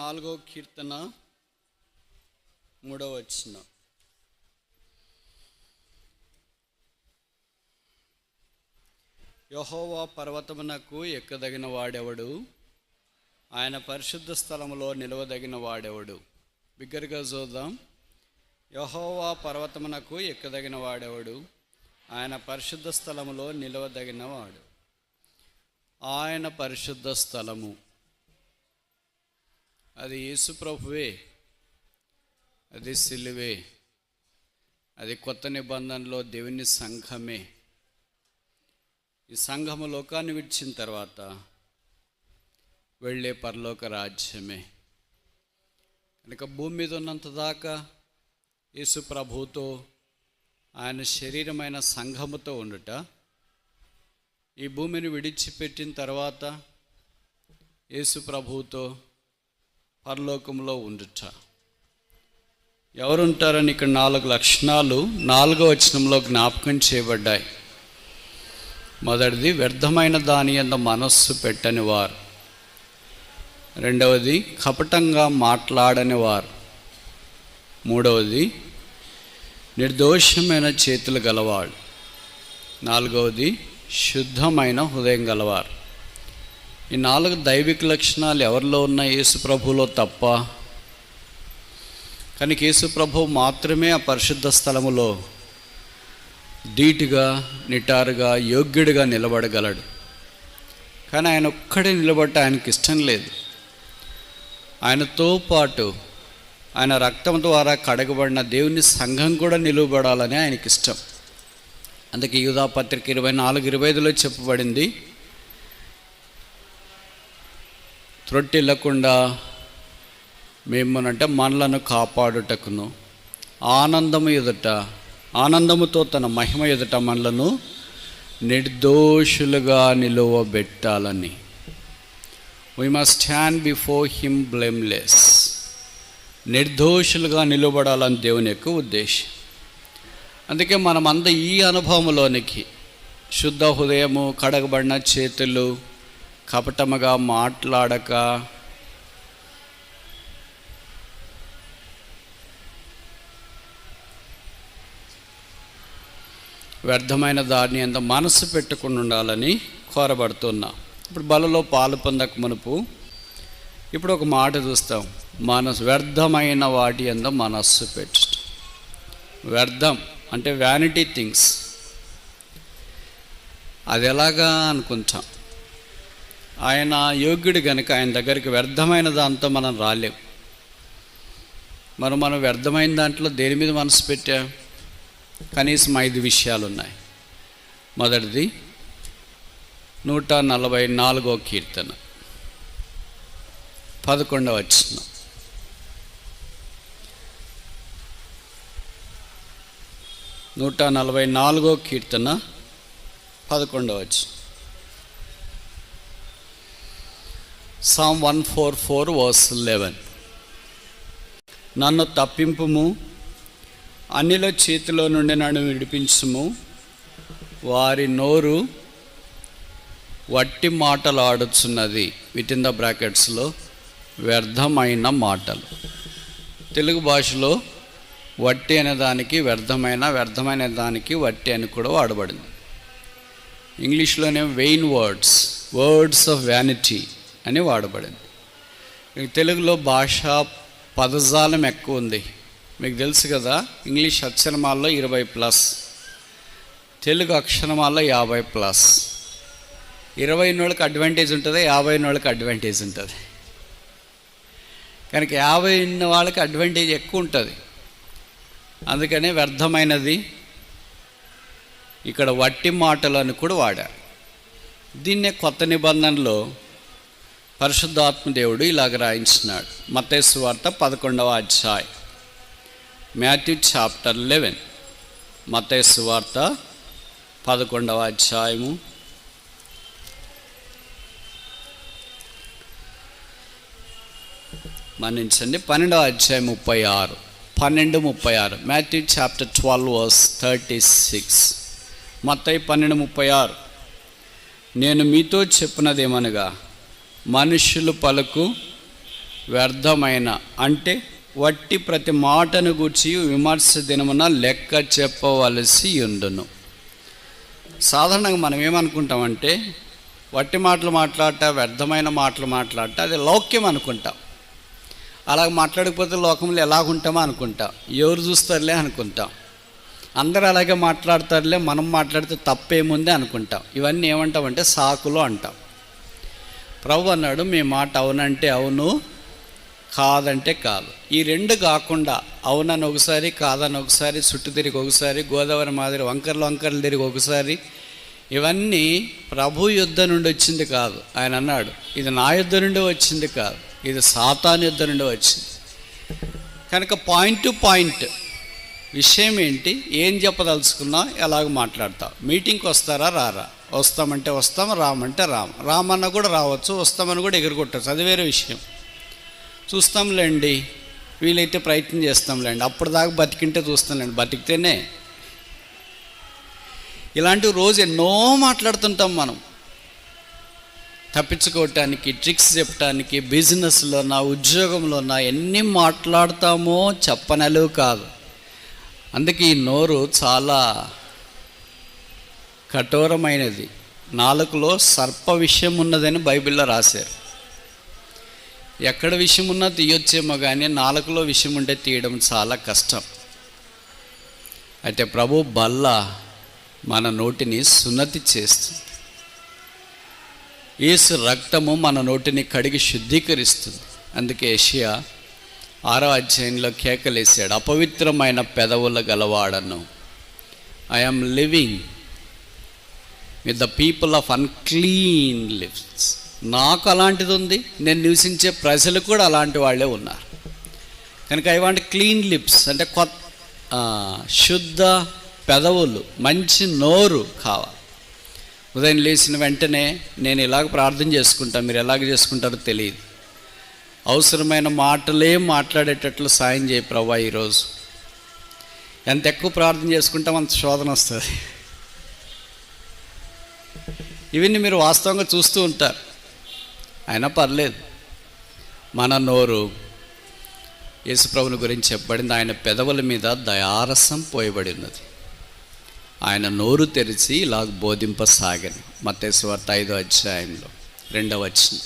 4వ కీర్తన 3వ వచనం. యెహోవా పర్వతమునకు ఎక్కదగిన వాడెవడు? ఆయన పరిశుద్ధ స్థలములో నిలవదగిన వాడెవడు? బిగ్గరగా చూద్దాం. యెహోవా పర్వతమునకు ఎక్కదగిన వాడెవడు? ఆయన పరిశుద్ధ స్థలములో నిలవదగిన వాడు. ఆయన పరిశుద్ధ స్థలము అది యేసు ప్రభువే, అది సిలువే, అది కొత్త నిబంధనలో దేవుని సంఘమే. ఈ సంఘము లోకాన్ని విడిచిన తర్వాత వెళ్ళే పరలోక రాజ్యమే. కనుక భూమి మీద ఉన్నంత దాకా యేసు ప్రభువుతో, ఆయన శరీరమైన సంఘముతో ఉండుట, ఈ భూమిని విడిచిపెట్టిన తర్వాత యేసు ప్రభువుతో పరలోకంలో ఉండుట. ఎవరుంటారని ఇక్కడ 4 లక్షణాలు 4వ వచనంలో జ్ఞాపకం చేయబడ్డాయి. మొదటిది, వ్యర్థమైన దాని యందు మనస్సు పెట్టని వారు. రెండవది, కపటంగా మాట్లాడని వారు. మూడవది, నిర్దోషమైన చేతులు గలవాడు. నాలుగవది, శుద్ధమైన హృదయం గలవారు. ఈ 4 దైవిక లక్షణాలు ఎవరిలో ఉన్నాయి? యేసు ప్రభువులో తప్ప. కానీ యేసు ప్రభువు మాత్రమే ఆ పరిశుద్ధ స్థలములో ధీటుగా, నిటారుగా, యోగ్యుడిగా నిలబడగలడు. కానీ ఆయన ఒక్కడే నిలబడట ఆయనకి ఇష్టం లేదు. ఆయనతో పాటు ఆయన రక్తం ద్వారా కడగబడిన దేవుని సంఘం కూడా నిలువబడాలని ఆయనకి ఇష్టం. అందుకే యూదా పత్రిక 24:25లో చెప్పబడింది, త్రొట్టిల్లకుండా మేమునంటే మనలను కాపాడుటకును ఆనందముతో తన మహిమ ఎదుట మనలను నిర్దోషులుగా నిలువబెట్టాలని. We must stand before him blameless. నిర్దోషులుగా నిలబడాలని దేవుని యొక్క ఉద్దేశం. అందుకే మనమంతా ఈ అనుభవంలోనికి, శుద్ధ హృదయము, కడగబడిన చేతులు, కపటముగా మాట్లాడక, వ్యర్థమైన దాన్ని ఎంత మనసు పెట్టుకుని ఉండాలని కోరబడుతున్నా. ఇప్పుడు బలలో పాలు పొందక మునుపు ఇప్పుడు ఒక మాట చూస్తాం, వ్యర్థమైన వాటి ఎంత మనస్సు పెట్టడం. వ్యర్థం అంటే వ్యానిటీ థింగ్స్. అది ఎలాగా అనుకుంటాం. ఆయన యోగ్యుడు కనుక ఆయన దగ్గరికి వ్యర్థమైన దాంతో మనం రాలేం. మనం వ్యర్థమైన దాంట్లో దేని మీద మనసు పెట్టాం? కనీసం 5 విషయాలు ఉన్నాయి. మొదటిది 144వ కీర్తన 11వ వచనం. 144వ కీర్తన 11వ వచనం. Psalm 144 verse 11. నన్ను తప్పింపుము, అన్యుల చేతిలో నుండి నన్ను విడిపించుము. వారి నోరు వట్టి మాటలు ఆడుచున్నది. వితిన్ ద బ్రాకెట్స్లో వ్యర్థమైన మాటలు. తెలుగు భాషలో వట్టి అనే దానికి వ్యర్థమైన దానికి వట్టి అని కూడా వాడబడింది. ఇంగ్లీష్లోనే వెయిన్ వర్డ్స్ ఆఫ్ వ్యానిటీ అని వాడబడింది. తెలుగులో భాషా పదజాలం ఎక్కువ ఉంది. మీకు తెలుసు కదా, ఇంగ్లీష్ అక్షరమాలలో 20+, తెలుగు అక్షరమాలలో 50+. 20 ఉన్నోళ్ళకి అడ్వాంటేజ్ ఉంటుంది, 50 ఉన్నోళ్ళకి అడ్వాంటేజ్ ఉంటుంది. కనుక 50 ఉన్న వాళ్ళకి అడ్వాంటేజ్ ఎక్కువ ఉంటుంది. అందుకనే వ్యర్థమైనది ఇక్కడ వట్టి మాటలు అని కూడా వాడారు. దీన్నే కొత్త నిబంధనలో పరిశుద్ధాత్మ దేవుడు ఇలాగ రాయించినాడు. మత్తయి సువార్త 11వ అధ్యాయం, మాథ్యూ చాప్టర్ 11. మత్తయి సువార్త 11వ అధ్యాయము మన్నించండి 12వ అధ్యాయం 36, 12:36. Matthew chapter 12 verse 36. మత్తయి 12:36. నేను మీతో చెప్పినదేమనగా, మనుష్యులు పలుకు వ్యర్థమైన అంటే వట్టి ప్రతి మాటను గూర్చి విమర్శ దినమున లెక్క చెప్పవలసి ఉండును. సాధారణంగా మనం ఏమనుకుంటామంటే వట్టి మాటలు మాట్లాడట, వ్యర్థమైన మాటలు మాట్లాడట అది లౌక్యం అనుకుంటాం. అలాగ మాట్లాడకపోతే లోకంలో ఎలాగుంటామో అనుకుంటాం. ఎవరు చూస్తారులే అనుకుంటాం. అందరూ అలాగే మాట్లాడతారులే, మనం మాట్లాడితే తప్పేముంది అనుకుంటాం. ఇవన్నీ ఏమంటామంటే సాకులు అంటాం. ప్రభు అన్నాడు, మీ మాట అవునంటే అవును, కాదంటే కాదు. ఈ రెండు కాకుండా అవునని ఒకసారి, కాదని ఒకసారి, చుట్టు తిరిగి ఒకసారి, గోదావరి మాదిరి వంకర్లు తిరిగి ఒకసారి, ఇవన్నీ ప్రభు యుద్ధ నుండి వచ్చింది కాదు. ఆయన అన్నాడు, ఇది నా యుద్ధ నుండి వచ్చింది కాదు, ఇది సాతాను యుద్ధ నుండి వచ్చింది. కనుక పాయింట్ టు పాయింట్ విషయం ఏంటి, ఏం చెప్పదలుచుకున్నా, ఎలాగ మాట్లాడతావు. మీటింగ్కి వస్తారా రారా, వస్తామంటే వస్తాం, రామంటే రామన్నా కూడా రావచ్చు, వస్తామని కూడా ఎగురుకొట్టచ్చు, అది వేరే విషయం. చూస్తాంలేండి, వీలైతే ప్రయత్నం చేస్తాంలేండి, అప్పుడు దాకా బతికింటే చూస్తాంలేండి, బతికితేనే. ఇలాంటివి రోజు ఎన్నో మాట్లాడుతుంటాం మనం, తప్పించుకోవటానికి, ట్రిక్స్ చెప్పడానికి, బిజినెస్లోనా ఉద్యోగంలోనా ఎన్ని మాట్లాడతామో చెప్పనలేవు కాదు. అందుకే ఈ నోరు చాలా కఠోరమైనది. నాలుకలో సర్ప విషయం ఉన్నదని బైబిల్లో రాశారు. ఎక్కడ విషయం ఉన్నా తీయొచ్చేమో కానీ నాలుకలో విషయం ఉంటే తీయడం చాలా కష్టం. అయితే ప్రభు బల్ల మన నోటిని సున్నతి చేస్తుంది. యేసు రక్తము మన నోటిని కడిగి శుద్ధీకరిస్తుంది. అందుకే యెషయా 6వ అధ్యాయంలో కేకలేశాడు, అపవిత్రమైన పెదవుల గలవాడను, I am living with the people of unclean lips. నాకు అలాంటిది ఉంది, నేను నివసించే ప్రజలు కూడా అలాంటి వాళ్ళే ఉన్నారు. కనుక ఐ వాంట్ క్లీన్ లిప్స్ అంటే శుద్ధ పెదవులు, మంచి నోరు కావాలి. ఉదయం లేచిన వెంటనే నేను ఇలాగ ప్రార్థన చేసుకుంటాను, మీరు ఎలాగ చేసుకుంటారో తెలియదు. అవసరమైన మాటలే మాట్లాడేటట్లు సాయం చేయి ప్రభువా. ఈరోజు ఎంత ఎక్కువ ప్రార్థన చేసుకుంటాం అంత శోధన వస్తుంది. ఇవన్నీ మీరు వాస్తవంగా చూస్తూ ఉంటారు. అయినా పర్లేదు, మన నోరు యేసుప్రభుని గురించి చెప్పబడింది, ఆయన పెదవుల మీద దయారసం పోయబడి ఉన్నది. ఆయన నోరు తెరిచి ఇలాగ బోధింపసాగని. మత్తయి సువార్త 5వ అధ్యాయంలో 2వ వచనం.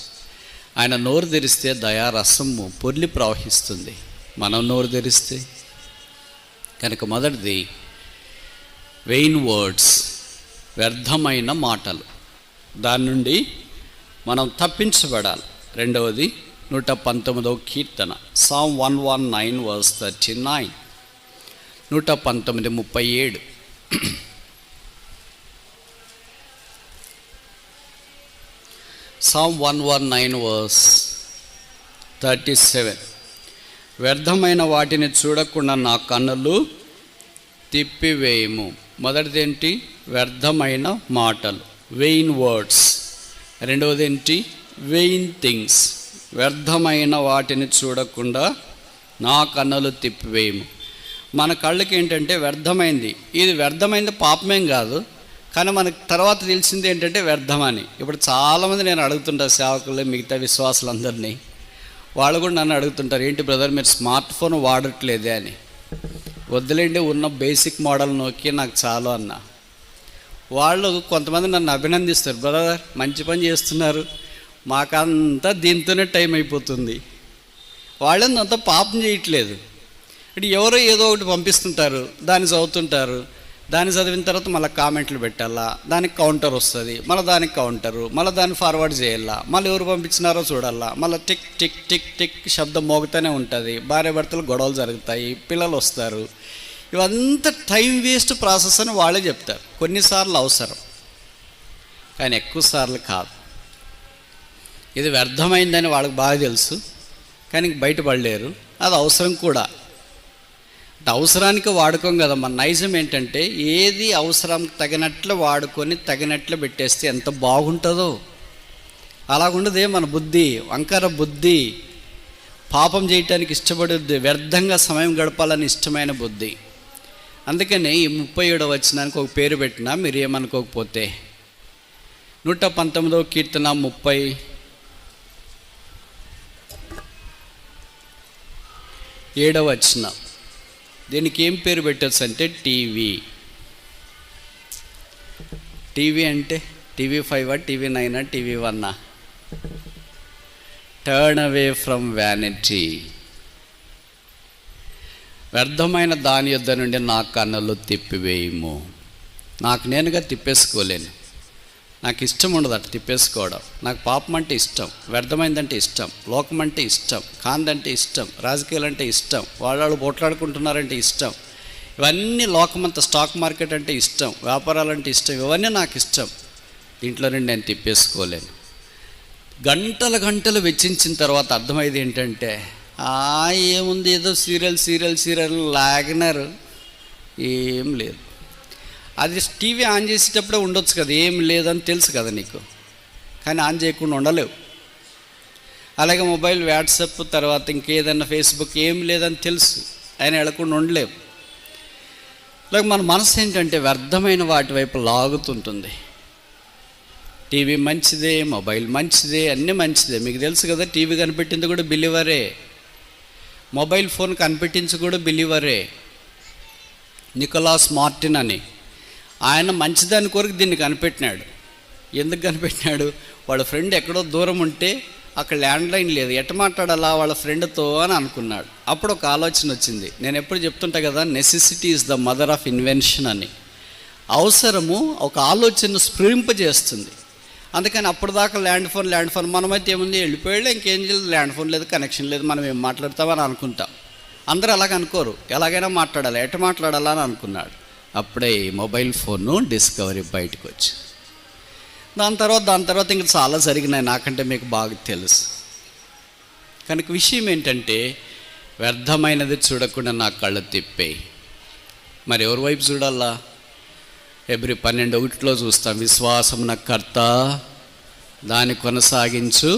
ఆయన నోరు తెరిస్తే దయారసము పొర్లి ప్రవహిస్తుంది. మనం నోరు తెరిస్తే కనుక మొదటిది వెయిన్ వర్డ్స్, వ్యర్థమైన మాటలు, దాని నుండి మనం తప్పించబడాలి. రెండవది 119వ కీర్తన, Psalm 119 verse 39, 119:37. Psalm 119 verse 37. వ్యర్థమైన వాటిని చూడకుండా నా కన్నులు తిప్పివేయము. మొదటిదేంటి, వ్యర్థమైన మాటలు, వెయిన్ వర్డ్స్. రెండవది ఏంటి, వెయిన్ థింగ్స్, వ్యర్థమైన వాటిని చూడకుండా నా కన్నులు తిప్పివేయము. మన కళ్ళకి ఏంటంటే వ్యర్థమైంది, ఇది వ్యర్థమైంది పాపమేం కాదు, కానీ మనకు తర్వాత తెలిసింది ఏంటంటే వ్యర్థమని. ఇప్పుడు చాలామంది నేను అడుగుతుంటాను, సేవకులు మిగతా విశ్వాసులందరినీ, వాళ్ళు కూడా నన్ను అడుగుతుంటారు, ఏంటి బ్రదర్ మీరు స్మార్ట్ ఫోన్ వాడట్లేదే అని. వద్దులేండి, ఉన్న బేసిక్ మోడల్ నొక్కి నాకు చాలు అన్న. వాళ్ళు కొంతమంది నన్ను అభినందిస్తారు, బ్రదర్ మంచి పని చేస్తున్నారు, మాకంతా దీంతోనే టైం అయిపోతుంది. వాళ్ళని అంతా పాపం చేయట్లేదు. అంటే ఎవరో ఏదో ఒకటి పంపిస్తుంటారు, దాన్ని చదువుతుంటారు, దాన్ని చదివిన తర్వాత మళ్ళీ కామెంట్లు పెట్టాలా, దానికి కౌంటర్ వస్తుంది, మళ్ళీ దానికి కౌంటరు, మళ్ళీ దాన్ని ఫార్వర్డ్ చేయాలా, మళ్ళీ ఎవరు పంపించినారో చూడాలా, మళ్ళీ టిక్ టిక్ టిక్ టిక్ శబ్దం మోగుతూనే ఉంటుంది, భార్య భర్తలు గొడవలు జరుగుతాయి, పిల్లలు వస్తారు. ఇవంతా టైం వేస్ట్ ప్రాసెస్ అని వాళ్ళే చెప్తారు. కొన్నిసార్లు అవసరం, కానీ ఎక్కువసార్లు కాదు. ఇది వ్యర్థమైందని వాళ్ళకి బాగా తెలుసు, కానీ బయటపడలేరు. అది అవసరం కూడా. అవసరానికి వాడుకోం కదా. మన నైజం ఏంటంటే ఏది అవసరం తగినట్లు వాడుకొని తగినట్లు పెట్టేస్తే ఎంత బాగుంటుందో అలాగుండదే మన బుద్ధి. వంకర బుద్ధి, పాపం చేయటానికి ఇష్టపడుద్ది, వ్యర్థంగా సమయం గడపాలని ఇష్టమైన బుద్ధి. అందుకని ఈ 37వ వచనానికి ఒక పేరు పెట్టినా మీరు ఏమనుకోకపోతే, 119వ కీర్తన 7వ వచనం. దీనికి ఏం పేరు పెట్టచ్చు అంటే టీవీ. టీవీ అంటే TV 5 TV 9 TV 1? Turn away from vanity. వ్యర్థమైన దాని యొద్ద నుండి నా కన్నులు తిప్పివేయము. నాకు నేనుగా తిప్పేసుకోలేను. నాకు ఇష్టం ఉండదు అట్లా తిప్పేసుకోవడం. నాకు పాపం అంటే ఇష్టం, వ్యర్థమైందంటే ఇష్టం, లోకం అంటే ఇష్టం, కాందంటే ఇష్టం, రాజకీయాలు అంటే ఇష్టం, వాళ్ళు పోట్లాడుకుంటున్నారంటే ఇష్టం, ఇవన్నీ లోకమంతా, స్టాక్ మార్కెట్ అంటే ఇష్టం, వ్యాపారాలంటే ఇష్టం, ఇవన్నీ నాకు ఇష్టం. దీంట్లో నుండి నేను తిప్పేసుకోలేను. గంటలు గంటలు వెచ్చించిన తర్వాత అర్థమైంది ఏంటంటే ఏముంది, ఏదో సీరియల్ లాగినారు, ఏం లేదు. అది టీవీ ఆన్ చేసేటప్పుడే ఉండొచ్చు కదా, ఏం లేదని తెలుసు కదా నీకు, కానీ ఆన్ చేయకుండా ఉండలేవు. అలాగే మొబైల్, వాట్సాప్, తర్వాత ఇంకేదన్నా ఫేస్బుక్, ఏం లేదని తెలుసు, ఆయన వెళ్ళకుండా ఉండలేవు. అలాగే మన మనసు ఏంటంటే వ్యర్థమైన వాటి వైపు లాగుతుంటుంది. టీవీ మంచిదే, మొబైల్ మంచిదే, అన్నీ మంచిదే. మీకు తెలుసు కదా, టీవీ కనిపెట్టింది కూడా బిలీవరే, మొబైల్ ఫోన్ కనిపెట్టించి కూడా బిలీవరే. నికోలాస్ మార్టిన్ అని ఆయన మంచిదాని కొరకు దీన్ని కనిపెట్టినాడు. ఎందుకు కనిపెట్టినాడు? వాళ్ళ ఫ్రెండ్ ఎక్కడో దూరం ఉంటే అక్కడ ల్యాండ్లైన్ లేదు, ఎట్ట మాట్లాడాలా వాళ్ళ ఫ్రెండ్తో అని అనుకున్నాడు. అప్పుడు ఒక ఆలోచన వచ్చింది. నేను ఎప్పుడు చెప్తుంటా కదా, necessity is the mother of invention అని. అవసరము ఒక ఆలోచన స్ఫురింపజేస్తుంది. అందుకని అప్పుడు దాకా ల్యాండ్ ఫోన్ మనమైతే ఏముంది, వెళ్ళిపోయాడు, ఇంకేం చేయలేదు, ల్యాండ్ ఫోన్ లేదు, కనెక్షన్ లేదు, మనం ఏం మాట్లాడతామని అనుకుంటాం. అందరూ అలాగ అనుకోరు, ఎలాగైనా మాట్లాడాలి, ఎట్ట మాట్లాడాలా అని అనుకున్నాడు. అప్పుడే ఈ మొబైల్ ఫోను డిస్కవరీ బయటకు వచ్చి దాని తర్వాత ఇంకా చాలా జరిగినాయి, నాకంటే మీకు బాగా తెలుసు. కనుక విషయం ఏంటంటే వ్యర్థమైనది చూడకుండా నా కళ్ళు తిప్పేయి. మరి ఎవరి వైపు చూడాలా? Hebrews 12:1 చూస్తాం. విశ్వాసమున కర్త దాన్ని కొనసాగించు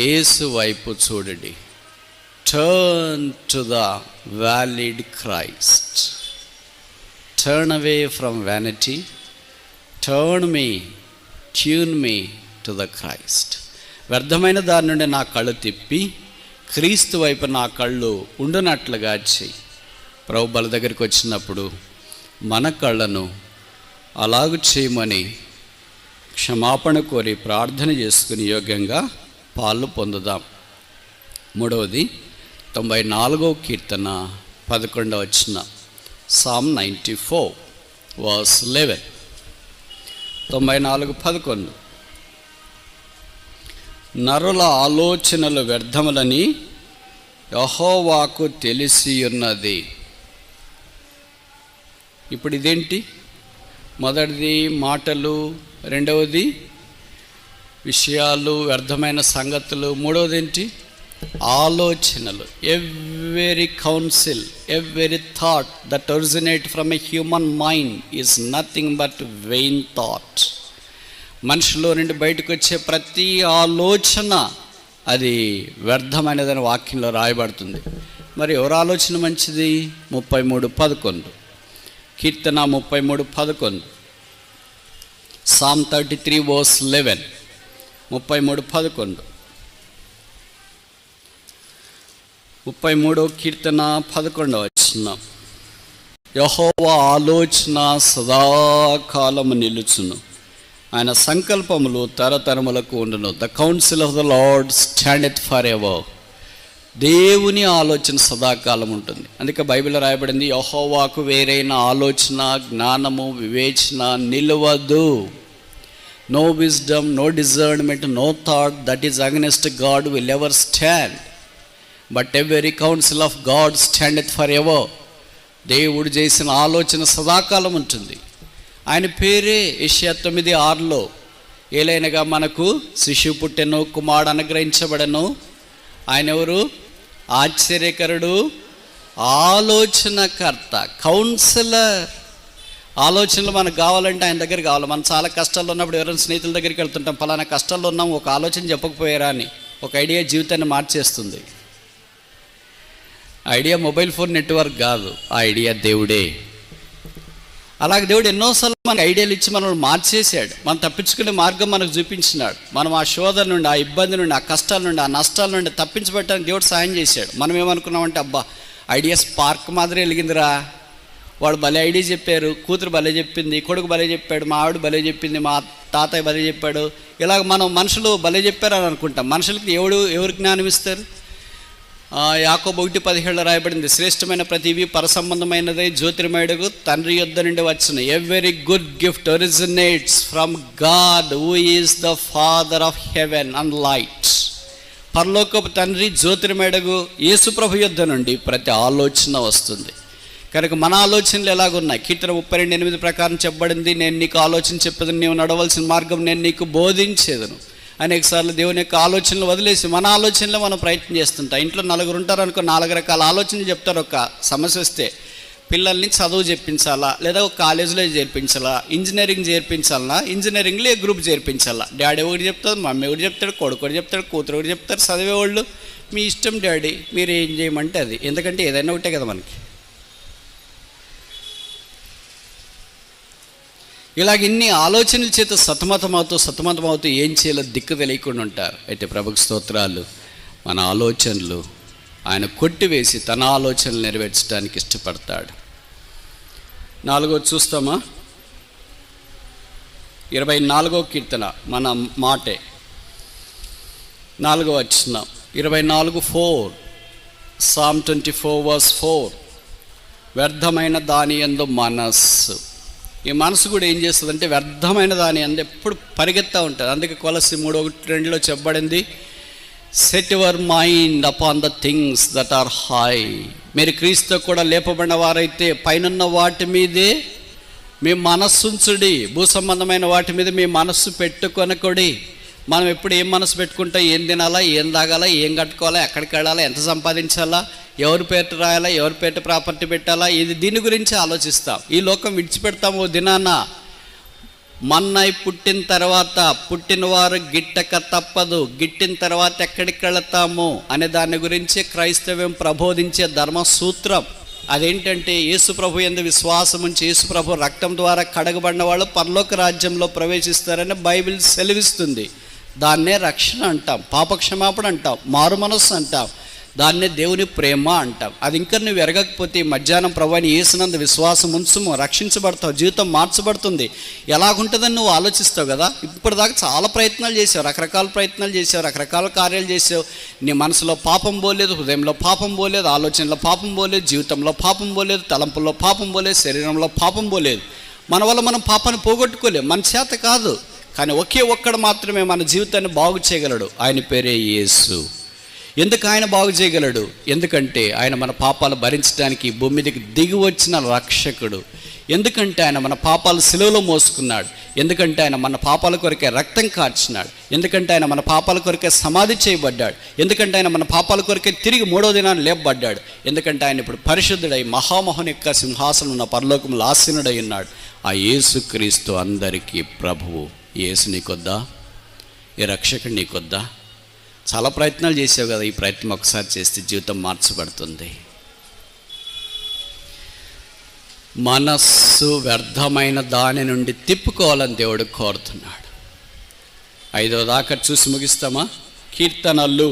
యేసు వైపు చూడండి. Turn to the valid Christ. Turn away from vanity. Tune me to the Christ. వ్యర్థమైన దాని నుండి నా కళ్ళు తిప్పి క్రీస్తు వైపు నా కళ్ళు ఉండునట్లుగా చెయ్యి. ప్రభు బల దగ్గరికి వచ్చినప్పుడు మన కళ్ళను అలాగూ చేయమని క్షమాపణ కోరి ప్రార్థన చేసుకుని యోగ్యంగా పాలు పొందుదాం. 3వది 94వ కీర్తన 11వ వచనం. Psalm 94 verse 11. 94:11. నరుల ఆలోచనలు వ్యర్థములని యెహోవాకు తెలిసి ఉన్నది. ఇప్పుడు ఇదేంటి? మొదటిది మాటలు, రెండవది విషయాలు, వ్యర్థమైన సంగతులు, మూడవది ఏంటి? ఆలోచనలు. Every council, every thought that originate from a human mind is nothing but vain thought. మనిషిలో నుండి బయటకు వచ్చే ప్రతి ఆలోచన అది వ్యర్థమైనదని వాక్యంలో రాయబడుతుంది. మరి ఎవరు ఆలోచన మంచిది? 33:11. కీర్తన 33:11. Psalm 33 verse 11. 33:11. 33వ కీర్తన 11వ వచనం. యెహోవా ఆలోచన సదాకాలము నిలుచును, ఆయన సంకల్పములు తరతరములకు ఉండును. The counsel of the Lord standeth for ever. దేవుని ఆలోచన సదాకాలం ఉంటుంది. అందుకే బైబిల్లో రాయబడింది, యెహోవాకు వేరైన ఆలోచన, జ్ఞానము, వివేచన నిలవదు. No wisdom, no discernment, no thought that is against God will ever stand, but every counsel of God standeth for ever. దేవుడు చేసిన ఆలోచన సదాకాలం ఉంటుంది. ఆయన పేరే యెషయా 9:6లో, ఏలైనగా మనకు శిశువు పుట్టెను, కుమారుడు అనుగ్రహించబడను. ఆయన ఎవరు? ఆశ్చర్యకరుడు, ఆలోచనకర్త, కౌన్సిలర్. ఆలోచనలు మనకు కావాలంటే ఆయన దగ్గర కావాలి. మనం చాలా కష్టాల్లో ఉన్నప్పుడు ఎవరైనా స్నేహితుల దగ్గరికి వెళ్తుంటాం, ఫలానా కష్టాల్లో ఉన్నాం, ఒక ఆలోచన చెప్పకపోయారా అని. ఒక ఐడియా జీవితాన్ని మార్చేస్తుంది. ఐడియా మొబైల్ ఫోన్ నెట్వర్క్ కాదు, ఆ ఐడియా దేవుడే. అలాగే దేవుడు ఎన్నోసార్లు మనకు ఐడియాలు ఇచ్చి మనల్ని మార్చేసాడు, మనం తప్పించుకునే మార్గం మనకు చూపించినాడు. మనం ఆ శోధన నుండి, ఆ ఇబ్బంది నుండి, ఆ కష్టాల నుండి, ఆ నష్టాల నుండి తప్పించబట్టడానికి దేవుడు సాయం చేశాడు. మనం ఏమనుకున్నామంటే, అబ్బా ఐడియాస్ పార్క్ మాదిరి వెలిగిందిరా, వాడు భలే ఐడియా చెప్పారు, కూతురు భలే చెప్పింది, కొడుకు భలే చెప్పాడు, మా ఆవిడ భలే చెప్పింది, మా తాతయ్య భలే చెప్పాడు, ఇలాగ మనం మనుషులు భలే చెప్పారు అని అనుకుంటాం. మనుషులకి ఎవరు జ్ఞానం ఇస్తారు? యాకోబు 1:17 రాయబడింది, శ్రేష్టమైన ప్రతివి పరసంబంధమైనదే, జ్యోతిర్మయుడు తండ్రి యొద్ద నుండి వచ్చిన. Every good gift originates from God who is the father of heaven and light. పరలోకపు తండ్రి జ్యోతిర్మయుడు యేసు ప్రభు యొద్ద నుండి ప్రతి ఆలోచన వస్తుంది. కనుక మన ఆలోచనలు ఎలాగున్నాయి? కీర్తన 32:8 ప్రకారం చెప్పబడింది, నేను నీకు ఆలోచన చెప్పేది, నీవు నడవలసిన మార్గం నేను నీకు బోధించేదను. అనేకసార్లు దేవుని యొక్క ఆలోచనలు వదిలేసి మన ఆలోచనలో మనం ప్రయత్నం చేస్తుంటాం. ఇంట్లో 4 ఉంటారు అనుకో, 4 రకాల ఆలోచనలు చెప్తారు. ఒక సమస్య వస్తే పిల్లల్ని చదువు చేర్పించాలా, లేదా ఒక కాలేజీలో చేర్పించాలా, ఇంజనీరింగ్ చేర్పించాలా, ఇంజనీరింగ్లో ఏ గ్రూప్ చేర్పించాలా. డాడీ ఒకటి చెప్తాడు, మమ్మీ ఒకటి చెప్తాడు, కొడుకు ఒకటి చెప్తాడు, కూతురు ఒకటి చెప్తారు. చదివేవాళ్ళు మీ ఇష్టం డాడీ, మీరు ఏం చేయమంటే అది. ఎందుకంటే ఏదైనా ఒకటే కదా మనకి. ఇలాగ ఇన్ని ఆలోచనల చేత సతమతమవుతూ ఏం చేయాలో దిక్కు తెలియకుండా ఉంటారు. అయితే ప్రభుకు స్తోత్రాలు, మన ఆలోచనలు ఆయన కొట్టివేసి తన ఆలోచనలు నెరవేర్చడానికి ఇష్టపడతాడు. 4వ చూస్తామా? 24వ కీర్తన మన మాటే, 4వ వచనం, 24:4, Psalm 24:4. వ్యర్థమైన దాని యందు మనస్సు. ఈ మనసు కూడా ఏం చేస్తుందంటే వ్యర్థమైన దాని అందు ఎప్పుడు పరిగెత్తా ఉంటుంది. అందుకే కొలస్సీ 3:1-2 చెప్పబడింది, set your mind upon the things that are high. మీరు క్రీస్తు కూడా లేపబడిన వారైతే పైనున్న వాటి మీదే మీ మనస్సు ఉంచుడి, భూ సంబంధమైన వాటి మీద మీ మనస్సు పెట్టుకొనకొడి. మనం ఎప్పుడు ఏం మనసు పెట్టుకుంటాం? ఏం తినాలా, ఏం తాగాలా, ఏం కట్టుకోవాలా, ఎక్కడికి వెళ్ళాలా, ఎంత సంపాదించాలా, ఎవరి పేరు రాయాలా, ఎవరి పేరు ప్రాపర్టీ పెట్టాలా, ఇది దీని గురించి ఆలోచిస్తాం. ఈ లోకం విడిచిపెడతాము దినాన. మన్నై పుట్టిన తర్వాత పుట్టినవారు గిట్టక తప్పదు, గిట్టిన తర్వాత ఎక్కడికి వెళతాము అనే దాని గురించి క్రైస్తవ్యం ప్రబోధించే ధర్మసూత్రం. అదేంటంటే యేసు ప్రభు యందు విశ్వాసం ఉంచి యేసు ప్రభు రక్తం ద్వారా కడగబడిన వాళ్ళు పరలోక రాజ్యంలో ప్రవేశిస్తారని బైబిల్ సెలవిస్తుంది. దాన్నే రక్షణ అంటాం, పాపక్షమాపణ అంటాం, మారు మనస్సు అంటాం, దాన్నే దేవుని ప్రేమ అంటాం. అది ఇంకా నువ్వు ఎరగకపోతే మధ్యాహ్నం ప్రభువుని యేసునందు విశ్వాసం ఉంచుము, రక్షించబడతావు, జీవితం మార్చబడుతుంది. ఎలాగుంటుందని నువ్వు ఆలోచిస్తావు కదా. ఇప్పటిదాకా చాలా ప్రయత్నాలు చేసావు, రకరకాల ప్రయత్నాలు చేసావు, రకరకాల కార్యాలు చేసావు. నీ మనసులో పాపం పోలేదు, హృదయంలో పాపం పోలేదు, ఆలోచనలో పాపం పోలేదు, జీవితంలో పాపం పోలేదు, తలంపుల్లో పాపం పోలేదు, శరీరంలో పాపం పోలేదు. మన వల్ల మనం పాపాన్ని పోగొట్టుకోలేము, మన చేత కాదు. కానీ ఒకే ఒక్కడు మాత్రమే మన జీవితాన్ని బాగు చేయగలడు, ఆయన పేరే యేసు. ఎందుకు ఆయన బాగు చేయగలడు? ఎందుకంటే ఆయన మన పాపాలు భరించడానికి భూమి మీదకి దిగి వచ్చిన రక్షకుడు. ఎందుకంటే ఆయన మన పాపాలు సిలువలో మోసుకున్నాడు. ఎందుకంటే ఆయన మన పాపాల కొరకే రక్తం కార్చినాడు. ఎందుకంటే ఆయన మన పాపాల కొరకే సమాధి చేయబడ్డాడు. ఎందుకంటే ఆయన మన పాపాల కొరకే తిరిగి 3వ దినాన్ని లేపబడ్డాడు. ఎందుకంటే ఆయన ఇప్పుడు పరిశుద్ధుడై మహామోహన్ యొక్క సింహాసనం ఉన్న పరలోకంలో ఆసీనుడై ఉన్నాడు. ఆ యేసుక్రీస్తు అందరికీ ప్రభువు. యేసు నీకొద్దా? ఈ రక్షకుడు నీకొద్దా? చాలా ప్రయత్నాలు చేసావు కదా, ఈ ప్రయత్నం ఒకసారి చేస్తే జీవితం మార్చబడుతుంది. మనస్సు వ్యర్థమైన దాని నుండి తిప్పుకోవాలని దేవుడు కోరుతున్నాడు. 5వ దాకా చూసి ముగిస్తామా? కీర్తనలు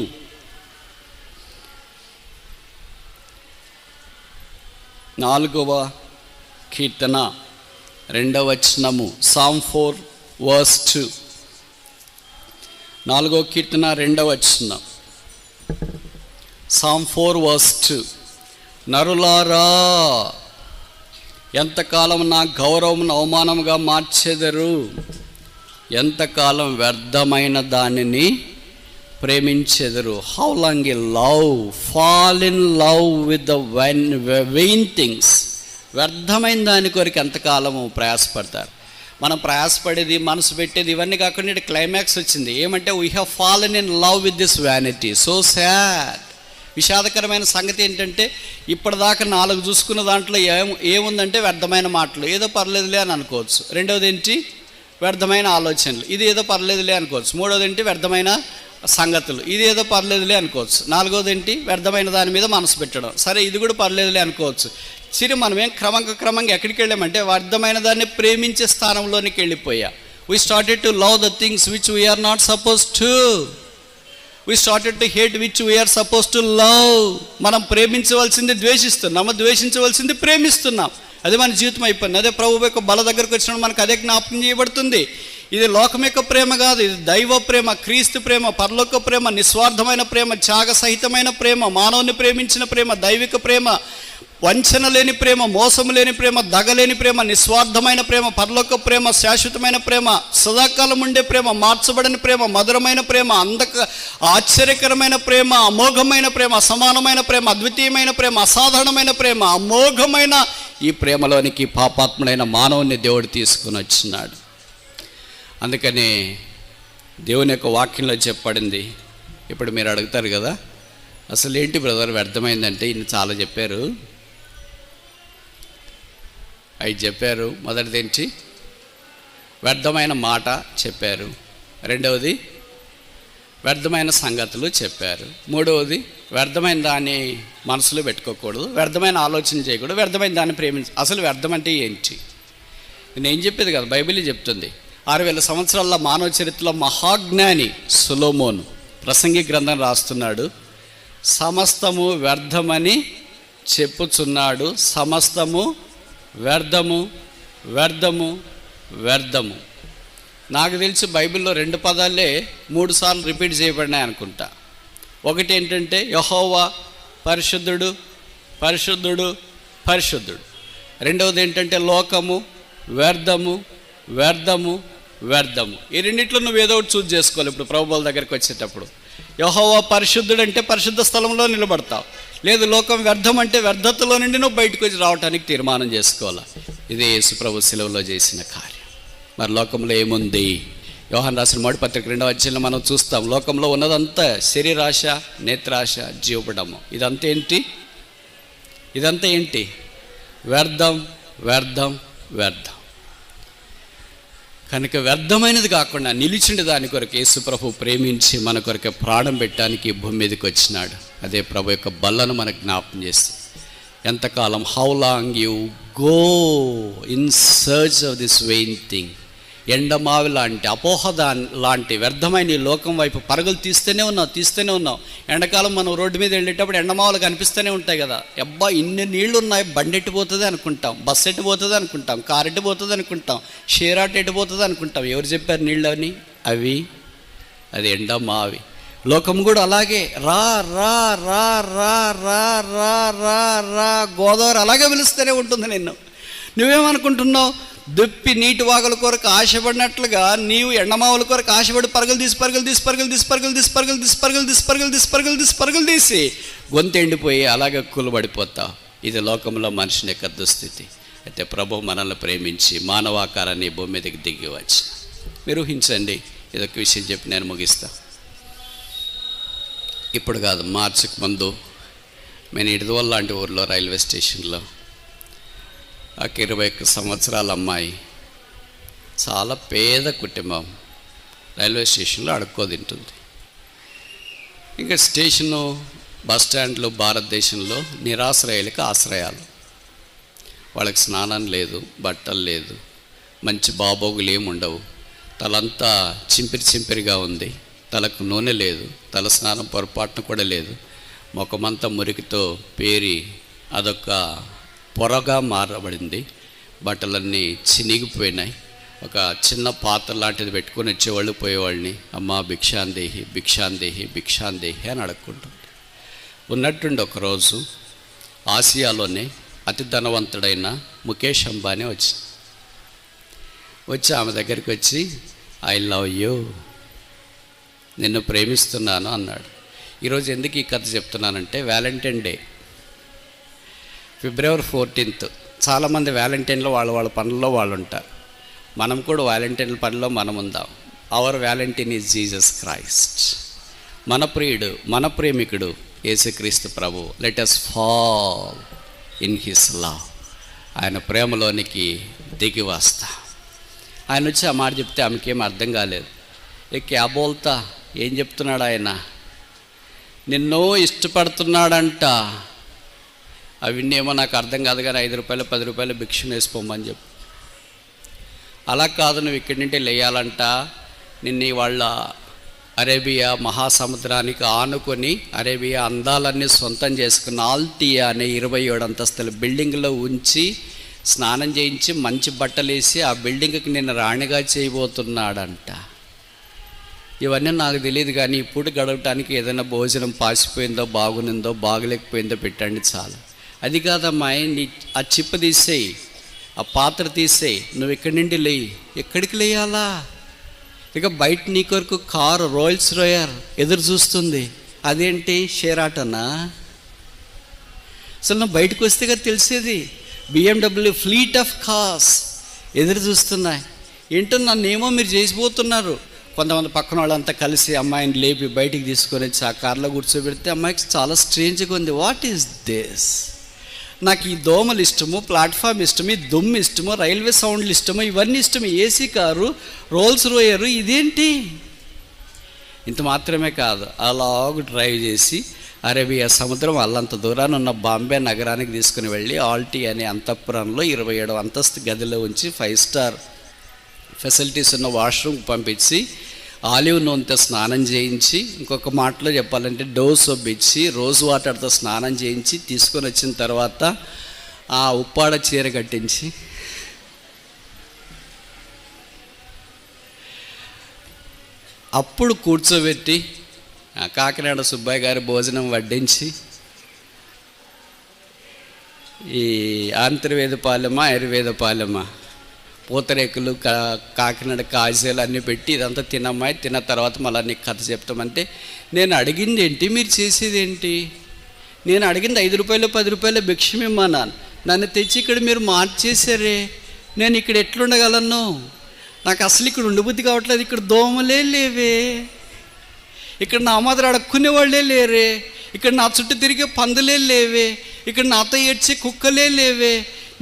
4వ కీర్తన 2వ వచనము, Psalm 4:2. 4వ కీర్తన 2వ వచనం, Psalm 4:2. నరులారా, ఎంతకాలం నా గౌరవమును అవమానముగా మార్చెదరు? ఎంతకాలం వ్యర్థమైన దానిని ప్రేమించెదరు? How long a love fall in love with the vain things. వ్యర్థమైన దాని కొరకు ఎంతకాలము ప్రయాసపడతారు. మనం ప్రయాసపడేది, మనసు పెట్టేది ఇవన్నీ కాకుండా క్లైమాక్స్ వచ్చింది. ఏమంటే we have fallen in love with this vanity. So sad. విషాదకరమైన సంగతి ఏంటంటే ఇప్పటిదాకా 4 చూసుకున్న దాంట్లో ఏముందంటే వ్యర్థమైన మాటలు, ఏదో పర్లేదులే అని అనుకోవచ్చు. రెండవది ఏంటి? వ్యర్థమైన ఆలోచనలు, ఇది ఏదో పర్లేదులే అనుకోవచ్చు. మూడవది ఏంటి? వ్యర్థమైన సంగతులు, ఇది ఏదో పర్లేదులే అనుకోవచ్చు. నాలుగోది ఏంటి? వ్యర్థమైన దాని మీద మనసు పెట్టడం. సరే, ఇది కూడా పర్లేదులే అనుకోవచ్చు. సరే, మనమేం క్రమంగా ఎక్కడికి వెళ్ళామంటే వ్యర్థమైన దాన్ని ప్రేమించే స్థానంలోనికి వెళ్ళిపోయా. We started to love the things which we are not suppose to. We started to hate which we are suppose to love. మనం ప్రేమించవలసింది ద్వేషిస్తున్నాము, ద్వేషించవలసింది ప్రేమిస్తున్నాం. అదే మన జీవితం అయిపోయింది. అదే ప్రభు యొక్క బల దగ్గరకు వచ్చినప్పుడు మనకు అదే జ్ఞాపకం చేయబడుతుంది. ఇది లోకం యొక్క ప్రేమ కాదు, ఇది దైవ ప్రేమ, క్రీస్తు ప్రేమ, పరలోక ప్రేమ, నిస్వార్థమైన ప్రేమ, త్యాగ సహితమైన ప్రేమ, మానవుని ప్రేమించిన ప్రేమ, దైవిక ప్రేమ, వంచన లేని ప్రేమ, మోసం లేని ప్రేమ, దగలేని ప్రేమ, నిస్వార్థమైన ప్రేమ, పరలోక ప్రేమ, శాశ్వతమైన ప్రేమ, సదాకాలం ఉండే ప్రేమ, మార్చబడిన ప్రేమ, మధురమైన ప్రేమ, ఆశ్చర్యకరమైన ప్రేమ, అమోఘమైన ప్రేమ, అసమానమైన ప్రేమ, అద్వితీయమైన ప్రేమ, అసాధారణమైన ప్రేమ, అమోఘమైన ఈ ప్రేమలోనికి పాపాత్ముడైన మానవుని దేవుడు తీసుకుని వచ్చినాడు. అందుకని దేవుని యొక్క వాక్యంలో చెప్పబడింది. ఇప్పుడు మీరు అడుగుతారు కదా, అసలు ఏంటి బ్రదర్ వ్యర్థమైందంటే? ఇన్ని చాలా చెప్పారు, 5 చెప్పారు. మొదటిది ఏంటి? వ్యర్థమైన మాట చెప్పారు. రెండవది వ్యర్థమైన సంగతులు చెప్పారు. మూడవది వ్యర్థమైన దాన్ని మనసులో పెట్టుకోకూడదు, వ్యర్థమైన ఆలోచన చేయకూడదు, వ్యర్థమైన దాన్ని అసలు వ్యర్థం అంటే ఏంటి? నేను చెప్పేది కదా, బైబిల్ చెప్తుంది. 6000 సంవత్సరాల మానవ చరిత్రలో మహాజ్ఞాని సొలొమోను ప్రసంగి గ్రంథం రాస్తున్నాడు. సమస్తము వ్యర్థమని చెప్పుచున్నాడు. సమస్తము వ్యర్థము, వ్యర్థము, వ్యర్థము. నాకు తెలిసి బైబిల్లో 2 పదాలే 3 సార్లు రిపీట్ చేయబడినాయి అనుకుంటా. ఒకటి ఏంటంటే యెహోవా పరిశుద్ధుడు, పరిశుద్ధుడు, పరిశుద్ధుడు. రెండవది ఏంటంటే లోకము వ్యర్థము, వ్యర్థము, వ్యర్థము. ఈ రెండిట్లో నువ్వు ఏదో ఒకటి చూజ్ చేసుకోవాలి. ఇప్పుడు ప్రభువుల దగ్గరికి వచ్చేటప్పుడు యెహోవా పరిశుద్ధుడు అంటే పరిశుద్ధ స్థలంలో నిలబడతావు. లేదు, లోకం వ్యర్థం అంటే వ్యర్థతలో నుండి నువ్వు బయటకు వచ్చి రావడానికి తీర్మానం చేసుకోవాలి. ఇదే యేసు ప్రభు శిలువలో చేసిన కార్యం. మరి లోకంలో ఏముంది? యోహాను రాసిన 3వ పత్రిక 2వ అధ్యాయంలో మనం చూస్తాం. లోకంలో ఉన్నదంతా శరీరాశ, నేత్రాశ, జీవపడము. ఇదంతా ఏంటి? వ్యర్థం, వ్యర్థం, వ్యర్థం. కనుక వ్యర్థమైనది కాకుండా నిలిచిండి దాని కొరకు యేసు ప్రభు ప్రేమించి మన కొరకు ప్రాణం పెట్టడానికి భూమి మీదకి వచ్చినాడు. అదే ప్రభు యొక్క బల్లను మనకు జ్ఞాపకం చేస్తుంది. ఎంతకాలం? How long you go in search of this vain thing. ఎండమావి లాంటి, అపోహ లాంటి వ్యర్థమైన ఈ లోకం వైపు పరుగులు తీస్తూనే ఉన్నావు. ఎండాకాలం మనం రోడ్డు మీద వెళ్ళేటప్పుడు ఎండమావులు కనిపిస్తూనే ఉంటాయి కదా. అబ్బా, ఇన్ని నీళ్లు ఉన్నాయి, బండి ఎట్టిపోతుంది అనుకుంటాం, బస్సు ఎట్టిపోతుంది అనుకుంటాం, కారు ఎట్టిపోతుంది అనుకుంటాం, షేర్ ఆటో ఎట్టిపోతుంది అనుకుంటాం. ఎవరు చెప్పారు నీళ్ళని? అది ఎండమావి. లోకం కూడా అలాగే రా రా రా రా రా రా రా రా గోదావరి అలాగే పిలుస్తూనే ఉంటుంది నిన్ను. నువ్వేమనుకుంటున్నావు? దుప్పి నీటి వాగుల కొరకు ఆశపడినట్లుగా నీవు ఎండమావుల కొరకు ఆశపడి పరుగులు తీసి గొంతు ఎండిపోయి అలాగే కూలబడిపోతావు. ఇది లోకంలో మనిషిని యొక్క దుస్థితి. అయితే ప్రభు మనల్ని ప్రేమించి మానవాకారాన్ని భూమి మీదకి దిగి వచ్చి, మీరు ఊహించండి. ఇదొక విషయం చెప్పి నేను ముగిస్తా. ఇప్పుడు కాదు, మార్చికి ముందు నేను ఇడదవల్ లాంటి ఊర్లో రైల్వే స్టేషన్లో 21 సంవత్సరాల అమ్మాయి, చాలా పేద కుటుంబం, రైల్వే స్టేషన్లో అడుక్కోదింటుంది. ఇంకా స్టేషను, బస్ స్టాండ్లు భారతదేశంలో నిరాశ్రయాలకు ఆశ్రయాలు. వాళ్ళకి స్నానం లేదు, బట్టలు లేదు, మంచి బాబోగులు ఏమి ఉండవు. తలంతా చింపిరిగా ఉంది, తలకు నూనె లేదు, తల స్నానం పొరపాటున కూడా లేదు. ముఖమంతా మురికితో పేరి అదొక పొరగా మారబడింది. బట్టలన్నీ చినిగిపోయినాయి. ఒక చిన్న పాత్ర లాంటిది పెట్టుకొని వచ్చేవాళ్ళు, పోయేవాళ్ళని అమ్మ భిక్షాందేహి భిక్షాందేహి భిక్షాందేహి అని అడుక్కుంటుంది. ఉన్నట్టుండి ఒకరోజు ఆసియాలోనే అతి ధనవంతుడైన ముఖేష్ అంబానీ వచ్చి ఆమె దగ్గరికి వచ్చి, ఐ లవ్ యూ, నిన్ను ప్రేమిస్తున్నాను అన్నాడు. ఈరోజు ఎందుకు ఈ కథ చెప్తున్నానంటే, వ్యాలంటైన్ డే February 14th. చాలామంది వ్యాలంటైన్లో వాళ్ళ పనుల్లో వాళ్ళు ఉంటారు. మనం కూడా వ్యాలంటైన్ పనిలో మనం ఉందాం. Our Valentine is Jesus Christ. మన ప్రియుడు, మన ప్రేమికుడు యేసుక్రీస్తు ప్రభు. Let us fall in his love. ఆయన ప్రేమలోనికి దిగి వస్తా. ఆయన వచ్చి ఆ మాట చెప్తే ఆమెకేం అర్థం కాలేదు. ఏ క్యా బోల్తా ఏం చెప్తున్నాడు ఆయన? నిన్నో ఇష్టపడుతున్నాడంట. అవన్నేమో నాకు అర్థం కాదు కానీ 5 రూపాయలు 10 రూపాయలు భిక్షను వేసిపోమని చెప్పు. అలా కాదు, నువ్వు ఇక్కడి నుండి లేయాలంట. నిన్ను వాళ్ళ అరేబియా మహాసముద్రానికి ఆనుకొని అరేబియా అందాలన్నీ సొంతం చేసుకున్న ఆల్టియా అనే 27 అంతస్తుల బిల్డింగ్లో ఉంచి స్నానం చేయించి మంచి బట్టలు వేసి ఆ బిల్డింగ్కి నిన్ను రాణిగా చేయబోతున్నాడంట. ఇవన్నీ నాకు తెలియదు కానీ ఇప్పుడు గడవటానికి ఏదైనా భోజనం పాసిపోయిందో బాగునిందో బాగలేకపోయిందో పెట్టండి చాలు. అది కాదమ్మా, నీ ఆ చిప్ప తీసేయి, ఆ పాత్ర తీసేయి, నువ్వు ఇక్కడి నుండి లేయి. ఎక్కడికి లేయాలా? ఇక బయట నీ కొరకు కారు రోల్స్ రాయర్ ఎదురు చూస్తుంది. అదేంటి షేరాటనా? అసలు నువ్వు బయటకు వస్తే కదా తెలిసేది. BMW ఫ్లీట్ ఆఫ్ కార్స్ ఎదురు చూస్తున్నాయి. ఏంటో నన్నేమో మీరు చేసిపోతున్నారు. కొంతమంది పక్కన వాళ్ళంతా కలిసి అమ్మాయిని లేపి బయటికి తీసుకొని వచ్చి ఆ కార్లో కూర్చోబెడితే అమ్మాయికి చాలా స్ట్రేంజ్గా ఉంది. What is this? నాకు ఈ దోమలు ఇష్టము, ప్లాట్ఫామ్ ఇష్టము, ఈ దుమ్ము ఇష్టము, రైల్వే సౌండ్లు ఇష్టము, ఇవన్నీ ఇష్టము, ఏసీ కారు, రోల్స్ రోయరు, ఇదేంటి? ఇంత మాత్రమే కాదు, అలాగ డ్రైవ్ చేసి అరేబియా సముద్రం అల్లంత దూరాన్ని ఉన్న బాంబే నగరానికి తీసుకుని వెళ్ళి ఆల్టీ అనే అంతఃపురంలో 27 అంతస్తు గదిలో ఉంచి 5 స్టార్ ఫెసిలిటీస్ ఉన్న వాష్రూమ్కి పంపించి ఆలివ్ నూనెతో స్నానం చేయించి, ఇంకొక మాటలో చెప్పాలంటే డోస్ ఇచ్చి రోజ్ వాటర్తో స్నానం చేయించి తీసుకొని వచ్చిన తర్వాత ఆ ఉప్పాడ చీర కట్టించి అప్పుడు కూర్చోబెట్టి కాకినాడ సుబ్బయ్య గారి భోజనం వడ్డించి ఈ ఆంతర్వేద పాలెమా ఆయుర్వేద పాలెమా పూతరేకులు కాకినాడ కాజాలు అన్నీ పెట్టి ఇదంతా తినమ్మాయి, తిన్న తర్వాత మళ్ళీ నీకు కథ చెప్తామంటే, నేను అడిగింది ఏంటి, మీరు చేసేది ఏంటి? నేను అడిగింది 5 రూపాయలు 10 రూపాయలు భిక్షమిమ్మన్నాను. నన్ను తెచ్చి ఇక్కడ మీరు మార్చేశారే. నేను ఇక్కడ ఎట్లుండగలను? నాకు అసలు ఇక్కడ ఉండబుద్ధి కావట్లేదు. ఇక్కడ దోమలే లేవే, ఇక్కడ నా మాదిరి అడుక్కునే వాళ్ళే లేరే, ఇక్కడ నా చుట్టూ తిరిగే పందులే లేవే, ఇక్కడ నాతో ఏడ్చే కుక్కలే లేవే,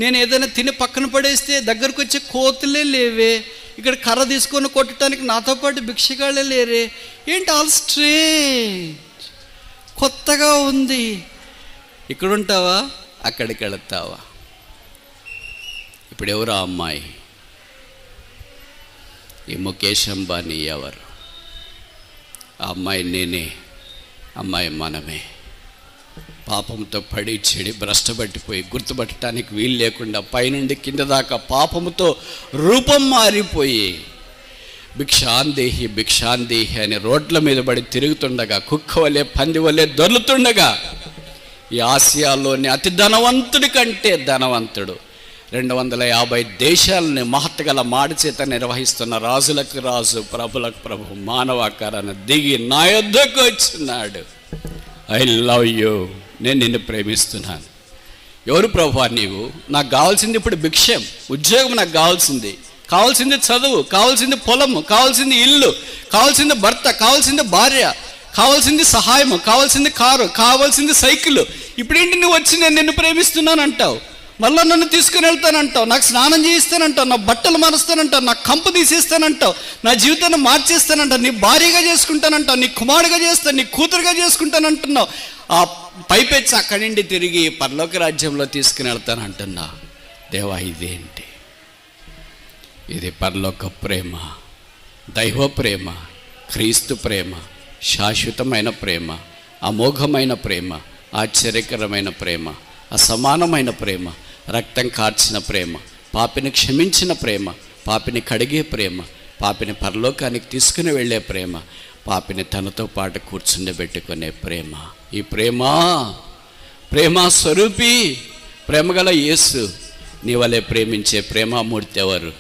నేను ఏదైనా తిని పక్కన పడేస్తే దగ్గరకు వచ్చే కోతులే లేవే, ఇక్కడ కర్ర తీసుకొని కొట్టడానికి నాతో పాటు భిక్షగాళ్ళే లేరే. ఏంటి ఆల్ స్ట్రేంజ్, కొత్తగా ఉంది. ఇక్కడ ఉంటావా, అక్కడికి వెళతావా? ఇప్పుడు ఎవరు ఆ అమ్మాయి? ఈ ముఖేష్ అంబానీ ఎవరు? ఆ అమ్మాయి నేనే, అమ్మాయి మనమే. పాపంతో పడి చెడి భ్రష్టపట్టిపోయి గుర్తుపట్టడానికి వీలు లేకుండా పైనుండి కింద దాకా పాపముతో రూపం మారిపోయి భిక్షాందేహి భిక్షాందేహి అని రోడ్ల మీద పడి తిరుగుతుండగా, కుక్క వలె పంది వలె దొర్లుతుండగా, ఈ ఆసియాలోని అతి ధనవంతుడి కంటే ధనవంతుడు 250 దేశాలని మహత్గల మాడి చేత నిర్వహిస్తున్న రాజులకు రాజు ప్రభులకు ప్రభు మానవాకారాన్ని దిగి నా యొద్దకు వచ్చినాడు. ఐ లవ్ యూ, నేను నిన్ను ప్రేమిస్తున్నాను. ఎవరు ప్రభువా నీవు? నాకు కావాల్సింది ఇప్పుడు భిక్షం, ఉద్యోగం నాకు కావాల్సింది చదువు, కావాల్సింది పొలము, కావాల్సింది ఇల్లు, కావాల్సింది భర్త, కావాల్సింది భార్య, కావాల్సింది సహాయము, కావాల్సింది కారు, కావాల్సింది సైకిల్. ఇప్పుడేంటి నువ్వు వచ్చి నేను నిన్ను ప్రేమిస్తున్నాను అంటావు, మళ్ళీ నన్ను తీసుకుని వెళ్తానంటావు, నాకు స్నానం చేయిస్తానంటావు, నా బట్టలు మారుస్తానంటావు, నా కంపు తీసేస్తానంటావు, నా జీవితాన్ని మార్చేస్తానంటావు, నీ భార్యగా చేసుకుంటానంటావు, నీ కుమారుడిగా చేస్తాను, నీ కూతురుగా చేసుకుంటానంటున్నావు. ఆ పైపెచ్చి అక్కడి నుండి తిరిగి పరలోక రాజ్యంలో తీసుకుని వెళ్తానంటున్నా. దేవా, ఇదేంటి? ఇది పరలోక ప్రేమ, దైవ ప్రేమ, క్రీస్తు ప్రేమ, శాశ్వతమైన ప్రేమ, అమోఘమైన ప్రేమ, ఆశ్చర్యకరమైన ప్రేమ, అసమానమైన ప్రేమ, రక్తం కార్చిన ప్రేమ, పాపిని క్షమించిన ప్రేమ, పాపిని కడిగే ప్రేమ, పాపిని పరలోకానికి తీసుకుని వెళ్ళే ప్రేమ, పాపిని తనతో పాటు కూర్చుండబెట్టుకునే ప్రేమ. ఈ ప్రేమ స్వరూపి, ప్రేమగల యేసు నీ వలె ప్రేమించే ప్రేమామూర్తి ఎవరు?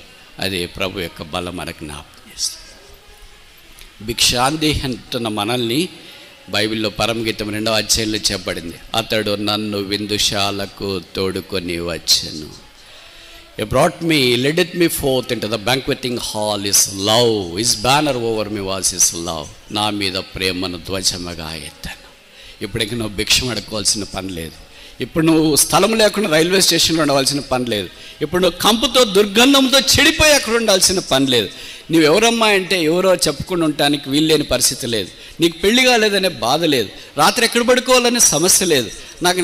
అది ప్రభు యొక్క బలం మనకు జ్ఞాపకం చేస్తుంది. భిక్షాందేహి అంటున్న మనల్ని బైబిల్లో పరమగీతం 2వ అధ్యాయంలో చెప్పబడింది. అతడు నన్ను విందుశాలకు తోడుకొని వచ్చెను. He brought me, leadeth me forth into the banqueting hall. His love, his banner over me was his love. నా మీద ప్రేమను ధ్వజముగా ఎత్తాను. ఇప్పటికి నువ్వు భిక్షం అడుకోవాల్సిన పని లేదు. ఇప్పుడు నువ్వు స్థలం లేకుండా రైల్వే స్టేషన్లో ఉండవలసిన పని లేదు. ఇప్పుడు నువ్వు కంపుతో దుర్గంధంతో చెడిపోయి అక్కడ ఉండాల్సిన పని లేదు. నువ్వెవరమ్మా అంటే ఎవరో చెప్పుకుని ఉండటానికి వీల్లేని పరిస్థితి లేదు. నీకు పెళ్లి కాలేదనే బాధ లేదు. రాత్రి ఎక్కడ పడుకోవాలనే సమస్య లేదు. నాకు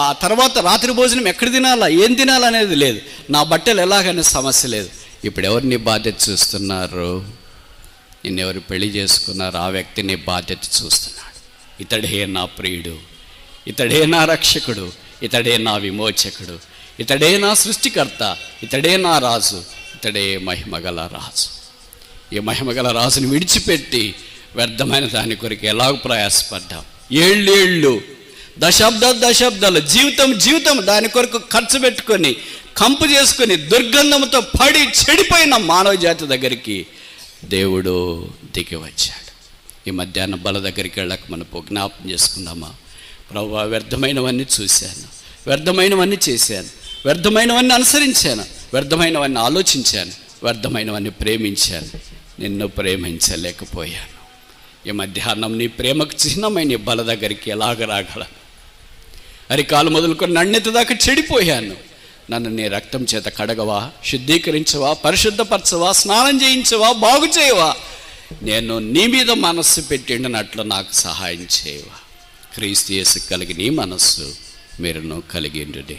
ఆ తర్వాత రాత్రి భోజనం ఎక్కడ తినాలా, ఏం తినాలనేది లేదు. నా బట్టలు ఎలాగనే సమస్య లేదు. ఇప్పుడు ఎవరు నీ బాధ్యత చూస్తున్నారు? నిన్నెవరు పెళ్లి చేసుకున్నారు? ఆ వ్యక్తి నీ బాధ్యత చూస్తున్నాడు. ఇతడే నా ప్రియుడు, ఇతడే నా రక్షకుడు, ఇతడే నా విమోచకుడు, ఇతడే నా సృష్టికర్త, ఇతడే నా రాజు, ఇతడే మహిమగల రాజు. ఈ మహిమగల రాజుని విడిచిపెట్టి వ్యర్థమైన దాని కొరకు ఎలాగ ప్రయాసపడ్డాం? ఏళ్ళు దశాబ్దాలు జీవితం దాని కొరకు ఖర్చు పెట్టుకొని కంపు చేసుకొని దుర్గంధంతో పడి చెడిపోయిన మానవ జాతి దగ్గరికి దేవుడు దిగి వచ్చాడు. ఈ మధ్యాహ్నం బల దగ్గరికి వెళ్ళక మనం జ్ఞాపకం చేసుకుందామా? ప్రభువా, వ్యర్థమైనవన్నీ చూశాను, వ్యర్థమైనవన్నీ చేశాను, వ్యర్థమైనవన్నీ అనుసరించాను, వ్యర్థమైనవన్నీ ఆలోచించాను, వ్యర్థమైనవన్నీ ప్రేమించాను, నిన్ను ప్రేమించలేకపోయాను. ఈ మధ్యాహ్నం నీ ప్రేమకు చిహ్నమైన నీ బల దగ్గరికి ఎలాగ రాగలను? అరికాలు మొదలుకొని నన్నెత్త దాకా చెడిపోయాను. నన్ను నీ రక్తం చేత కడగవా, శుద్ధీకరించవా, పరిశుద్ధపరచవా, స్నానం చేయించవా, బాగు చేయవా? నేను నీ మీద మనస్సు పెట్టిండినట్లు నాకు సహాయం చేయవా? క్రీస్తు యేసు కలిగి నీ మనస్సు మీరును కలిగిండుడి.